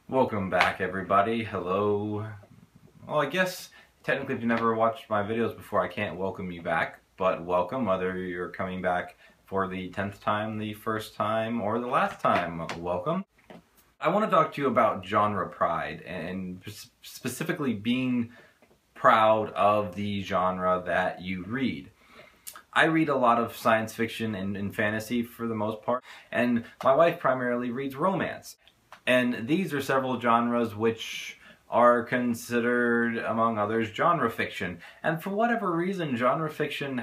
Welcome back, everybody. Hello. Well, I guess technically if you never watched my videos before, I can't welcome you back, but welcome, whether you're coming back for the 10th time, the first time, or the last time. Welcome. I want to talk to you about genre pride, and specifically being proud of the genre that you read. I read a lot of science fiction and fantasy for the most part, and my wife primarily reads romance. And these are several genres which are considered, among others, genre fiction. And for whatever reason, genre fiction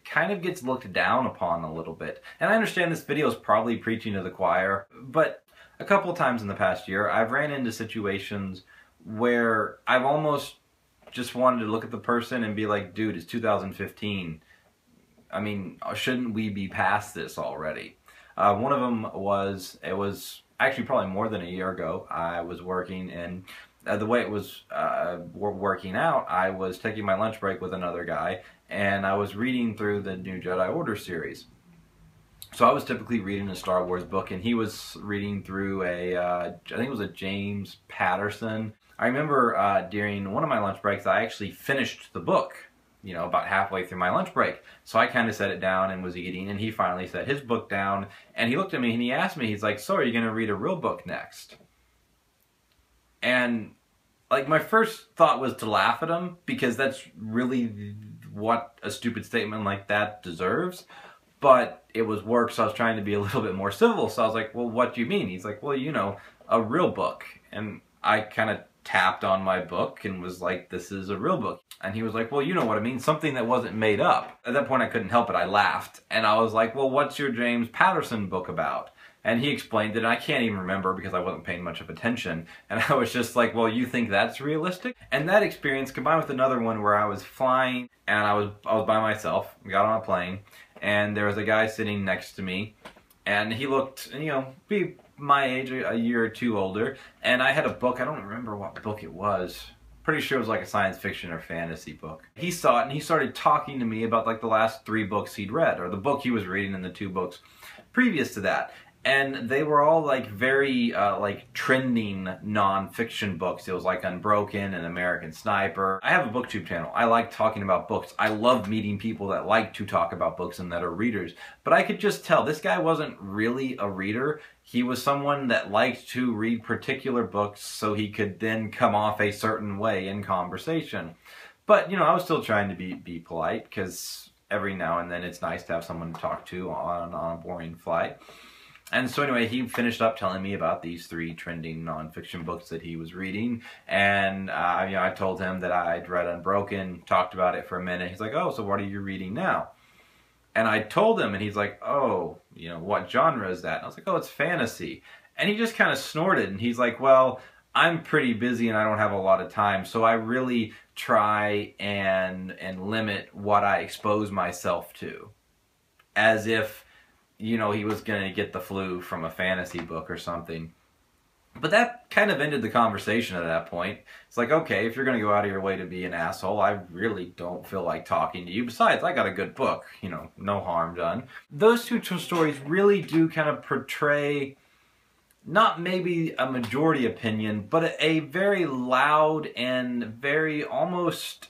kind of gets looked down upon a little bit. And I understand this video is probably preaching to the choir, but a couple of times in the past year, I've ran into situations where I've almost just wanted to look at the person and be like, dude, it's 2015. I mean, shouldn't we be past this already? One of them was, it was actually probably more than a year ago. I was working, and the way it was working out, I was taking my lunch break with another guy, and I was reading through the New Jedi Order series. So I was typically reading a Star Wars book, and he was reading through I think it was a James Patterson. I remember during one of my lunch breaks, I actually finished the book, you know, about halfway through my lunch break. So I kind of set it down and was eating, and he finally set his book down, and he looked at me and he asked me, he's like, so are you going to read a real book next? And like my first thought was to laugh at him, because that's really what a stupid statement like that deserves. But it was work, so I was trying to be a little bit more civil. So I was like, well, what do you mean? He's like, well, you know, a real book. And I kind of tapped on my book and was like, this is a real book. And he was like, well, you know what I mean, something that wasn't made up. At that point I couldn't help it, I laughed. And I was like, well, what's your James Patterson book about? And he explained it, and I can't even remember because I wasn't paying much of attention. And I was just like, well, you think that's realistic? And that experience combined with another one where I was flying and I was by myself, got on a plane, and there was a guy sitting next to me, and he looked, you know, be my age, a year or two older, and I had a book. I don't remember what book it was. Pretty sure it was like a science fiction or fantasy book. He saw it and he started talking to me about like the last 3 books he'd read, or the book he was reading and the 2 books previous to that. And they were all like very like trending non-fiction books. It was like Unbroken and American Sniper. I have a booktube channel. I like talking about books. I love meeting people that like to talk about books and that are readers. But I could just tell this guy wasn't really a reader. He was someone that liked to read particular books so he could then come off a certain way in conversation. But, you know, I was still trying to be polite, because every now and then it's nice to have someone to talk to on a boring flight. And so anyway, he finished up telling me about these 3 trending nonfiction books that he was reading. And you know, I told him that I'd read Unbroken, talked about it for a minute. He's like, oh, so what are you reading now? And I told him, and he's like, oh, you know, what genre is that? And I was like, oh, it's fantasy. And he just kind of snorted, and he's like, well, I'm pretty busy and I don't have a lot of time, so I really try and limit what I expose myself to. As if, you know, he was going to get the flu from a fantasy book or something. But that kind of ended the conversation at that point. It's like, okay, if you're going to go out of your way to be an asshole, I really don't feel like talking to you. Besides, I got a good book, you know, no harm done. Those two stories really do kind of portray, not maybe a majority opinion, but a very loud and very almost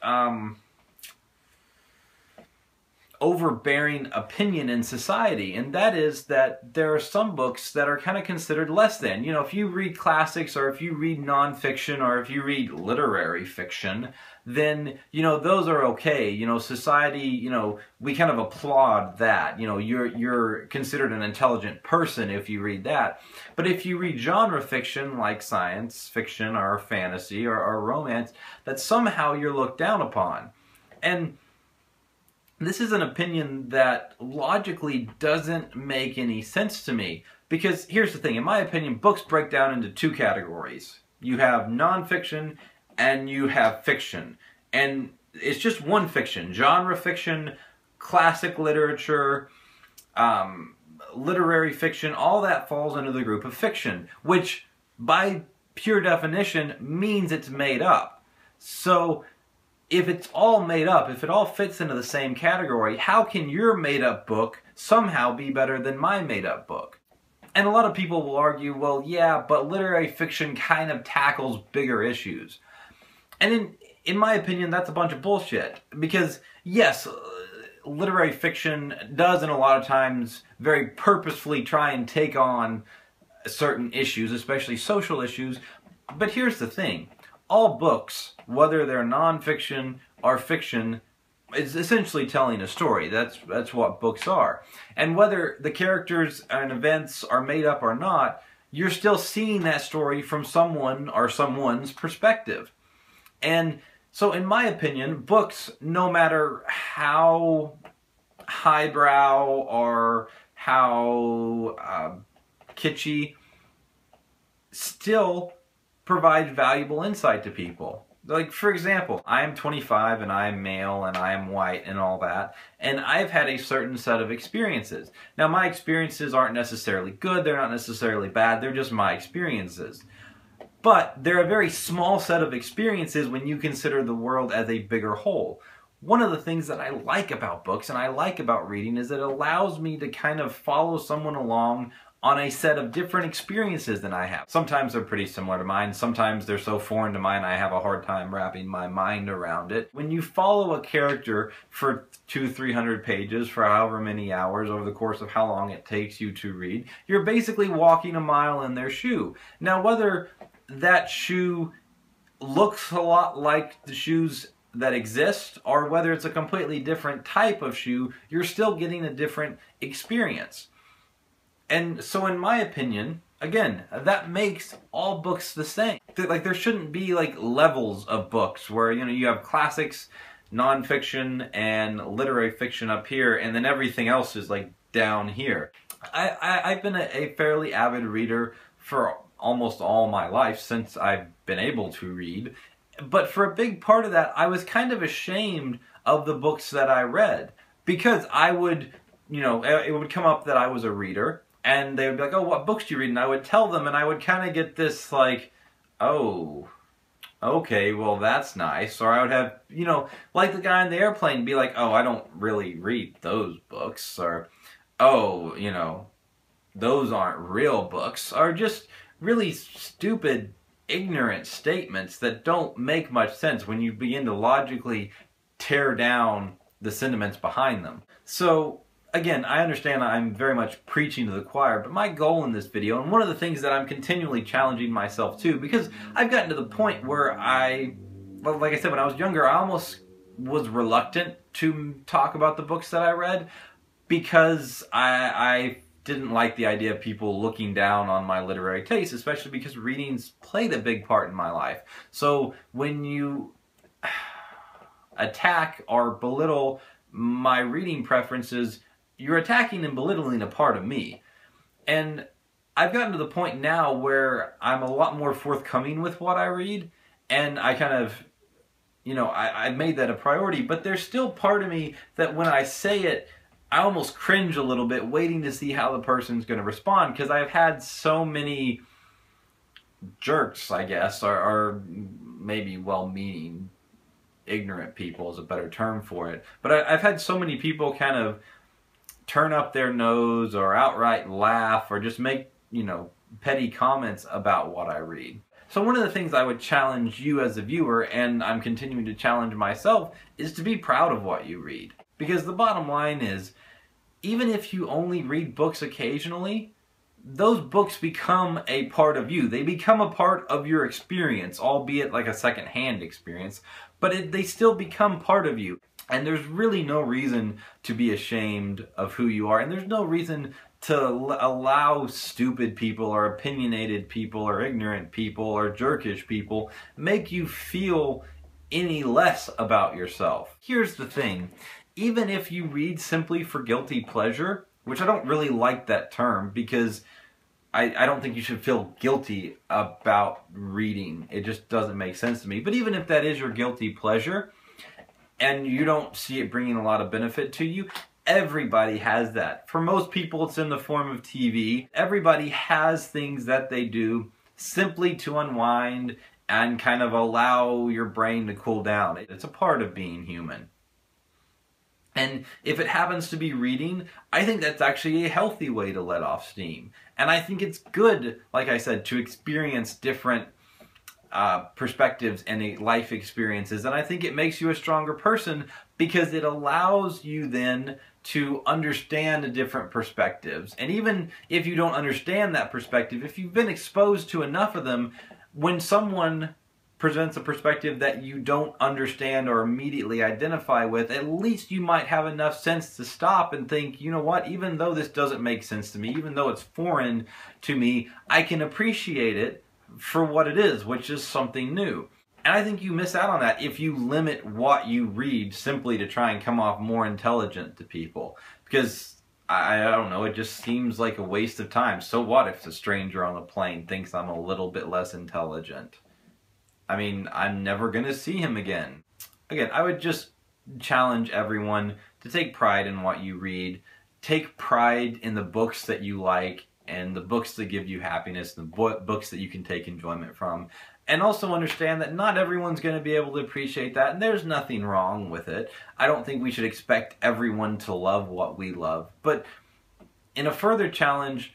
overbearing opinion in society, and that is that there are some books that are kind of considered less than. You know, if you read classics, or if you read nonfiction, or if you read literary fiction, then, you know, those are okay. You know, society, you know, we kind of applaud that. You know, you're considered an intelligent person if you read that. But if you read genre fiction like science fiction or fantasy or romance, that somehow you're looked down upon. And this is an opinion that logically doesn't make any sense to me. Because here's the thing, in my opinion, books break down into 2 categories. You have nonfiction and you have fiction. And it's just one fiction. Genre fiction, classic literature, literary fiction, all that falls under the group of fiction, which by pure definition means it's made up. So if it's all made up, if it all fits into the same category, how can your made-up book somehow be better than my made-up book? And a lot of people will argue, well, yeah, but literary fiction kind of tackles bigger issues. And in my opinion, that's a bunch of bullshit. Because, yes, literary fiction does, and a lot of times, very purposefully try and take on certain issues, especially social issues. But here's the thing. All books, whether they're nonfiction or fiction, is essentially telling a story. That's what books are. And whether the characters and events are made up or not, you're still seeing that story from someone or someone's perspective. And so in my opinion, books, no matter how highbrow or how kitschy, still provide valuable insight to people. Like, for example, I am 25 and I am male and I am white and all that, and I've had a certain set of experiences. Now, my experiences aren't necessarily good, they're not necessarily bad, they're just my experiences. But they're a very small set of experiences when you consider the world as a bigger whole. One of the things that I like about books and I like about reading is it allows me to kind of follow someone along on a set of different experiences than I have. Sometimes they're pretty similar to mine, sometimes they're so foreign to mine I have a hard time wrapping my mind around it. When you follow a character for 200-300 pages for however many hours over the course of how long it takes you to read, you're basically walking a mile in their shoe. Now, whether that shoe looks a lot like the shoes that exist, or whether it's a completely different type of shoe, you're still getting a different experience. And so in my opinion, again, that makes all books the same. Like, there shouldn't be like levels of books where, you know, you have classics, nonfiction, and literary fiction up here, and then everything else is like down here. I've been a fairly avid reader for almost all my life since I've been able to read. But for a big part of that, I was kind of ashamed of the books that I read. Because I would, you know, it would come up that I was a reader, and they would be like, oh, what books do you read? And I would tell them, and I would kind of get this, like, oh, okay, well, that's nice. Or I would have, you know, like the guy on the airplane be like, oh, I don't really read those books. Or, oh, you know, those aren't real books. Or just really stupid, ignorant statements that don't make much sense when you begin to logically tear down the sentiments behind them. So, again, I understand I'm very much preaching to the choir, but my goal in this video, and one of the things that I'm continually challenging myself to, because I've gotten to the point where well, like I said, when I was younger, I almost was reluctant to talk about the books that I read, because I didn't like the idea of people looking down on my literary taste, especially because reading's played a big part in my life. So when you attack or belittle my reading preferences, you're attacking and belittling a part of me. And I've gotten to the point now where I'm a lot more forthcoming with what I read, and I kind of, you know, I've made that a priority, but there's still part of me that when I say it, I almost cringe a little bit waiting to see how the person's going to respond, because I've had so many jerks, I guess, or maybe well-meaning, ignorant people is a better term for it. But I've had so many people kind of turn up their nose or outright laugh or just make, you know, petty comments about what I read. So one of the things I would challenge you as a viewer, and I'm continuing to challenge myself, is to be proud of what you read. Because the bottom line is, even if you only read books occasionally, those books become a part of you. They become a part of your experience, albeit like a second-hand experience, but they still become part of you. And there's really no reason to be ashamed of who you are, and there's no reason to allow stupid people or opinionated people or ignorant people or jerkish people make you feel any less about yourself. Here's the thing. Even if you read simply for guilty pleasure, which I don't really like that term, because I don't think you should feel guilty about reading. It just doesn't make sense to me. But even if that is your guilty pleasure, and you don't see it bringing a lot of benefit to you, everybody has that. For most people, it's in the form of TV. Everybody has things that they do simply to unwind and kind of allow your brain to cool down. It's a part of being human. And if it happens to be reading, I think that's actually a healthy way to let off steam. And I think it's good, like I said, to experience different perspectives and life experiences. And I think it makes you a stronger person because it allows you then to understand different perspectives. And even if you don't understand that perspective, if you've been exposed to enough of them, when someone presents a perspective that you don't understand or immediately identify with, at least you might have enough sense to stop and think, you know what, even though this doesn't make sense to me, even though it's foreign to me, I can appreciate it for what it is, which is something new. And I think you miss out on that if you limit what you read simply to try and come off more intelligent to people. Because, I don't know, it just seems like a waste of time. So what if the stranger on the plane thinks I'm a little bit less intelligent? I mean, I'm never going to see him again. Again, I would just challenge everyone to take pride in what you read. Take pride in the books that you like and the books that give you happiness, the books that you can take enjoyment from. And also understand that not everyone's going to be able to appreciate that, and there's nothing wrong with it. I don't think we should expect everyone to love what we love. But in a further challenge,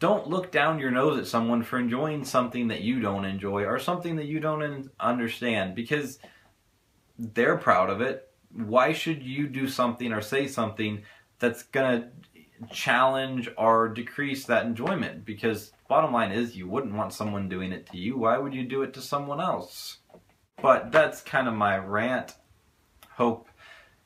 don't look down your nose at someone for enjoying something that you don't enjoy or something that you don't understand, because they're proud of it. Why should you do something or say something that's going to challenge or decrease that enjoyment? Because bottom line is, you wouldn't want someone doing it to you. Why would you do it to someone else? But that's kind of my rant. Hope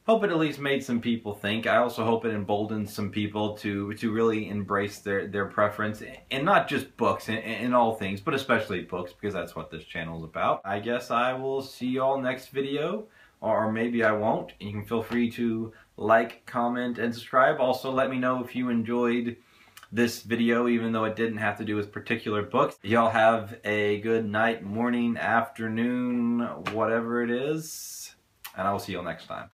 it at least made some people think. I also hope it emboldens some people to really embrace their preference, and not just books, in all things, but especially books, because that's what this channel is about. I guess I will see you all next video, or maybe I won't. You can feel free to like, comment, and subscribe. Also, let me know if you enjoyed this video, even though it didn't have to do with particular books. Y'all have a good night, morning, afternoon, whatever it is, and I will see y'all next time.